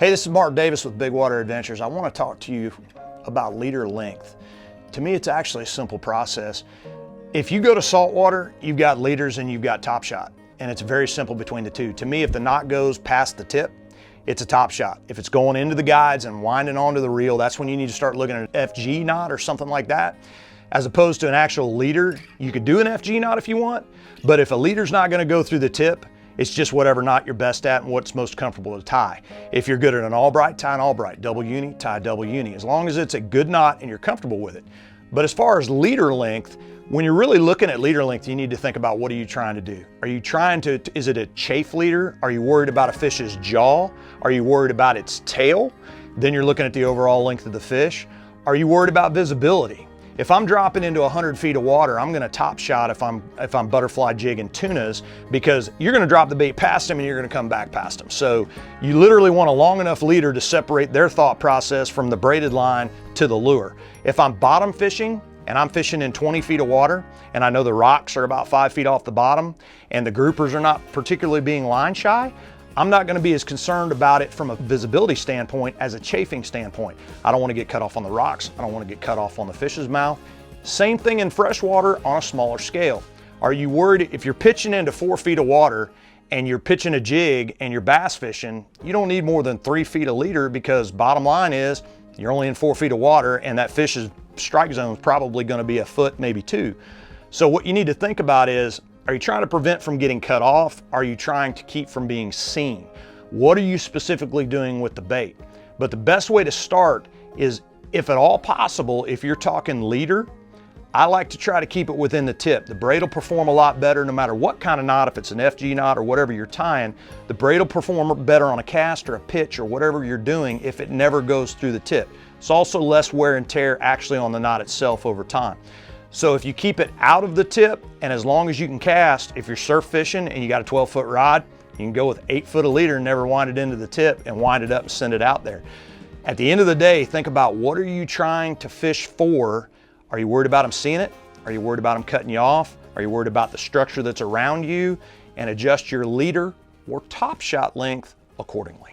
Hey, this is Mark Davis with BigWater Adventures. I want to talk to you about leader length. To me, it's actually a simple process. If you go to saltwater, you've got leaders and you've got top shot, and it's very simple between the two. To me, if the knot goes past the tip, it's a top shot. If it's going into the guides and winding onto the reel, that's when you need to start looking at an FG knot or something like that. As opposed to an actual leader, you could do an FG knot if you want, but if a leader's not going to go through the tip, it's just whatever knot you're best at and what's most comfortable to tie. If you're good at an Albright, tie an Albright. Double uni, tie a double uni. As long as it's a good knot and you're comfortable with it. But as far as leader length, when you're really looking at leader length, you need to think about what are you trying to do? Are you trying to, is it a chafe leader? Are you worried about a fish's jaw? Are you worried about its tail? Then you're looking at the overall length of the fish. Are you worried about visibility? If I'm dropping into 100 feet of water, I'm gonna top shot if I'm butterfly jigging tunas, because you're gonna drop the bait past them and you're gonna come back past them. So you literally want a long enough leader to separate their thought process from the braided line to the lure. If I'm bottom fishing and I'm fishing in 20 feet of water and I know the rocks are about 5 feet off the bottom and the groupers are not particularly being line shy, I'm not going to be as concerned about it from a visibility standpoint as a chafing standpoint. I don't want to get cut off on the rocks. I don't want to get cut off on the fish's mouth. Same thing in freshwater on a smaller scale. Are you worried if you're pitching into 4 feet of water and you're pitching a jig and you're bass fishing, you don't need more than 3 feet of leader, because bottom line is you're only in 4 feet of water and that fish's strike zone is probably going to be a foot, maybe 2. So what you need to think about is, are you trying to prevent from getting cut off? Are you trying to keep from being seen? What are you specifically doing with the bait? But the best way to start is, if at all possible, if you're talking leader, I like to try to keep it within the tip. The braid will perform a lot better no matter what kind of knot. If it's an FG knot or whatever you're tying, the braid will perform better on a cast or a pitch or whatever you're doing if it never goes through the tip. It's also less wear and tear actually on the knot itself over time. So if you keep it out of the tip, and as long as you can cast, if you're surf fishing and you got a 12-foot rod, you can go with 8 foot of leader and never wind it into the tip and wind it up and send it out there. At the end of the day, think about, what are you trying to fish for? Are you worried about them seeing it? Are you worried about them cutting you off? Are you worried about the structure that's around you? And adjust your leader or top shot length accordingly.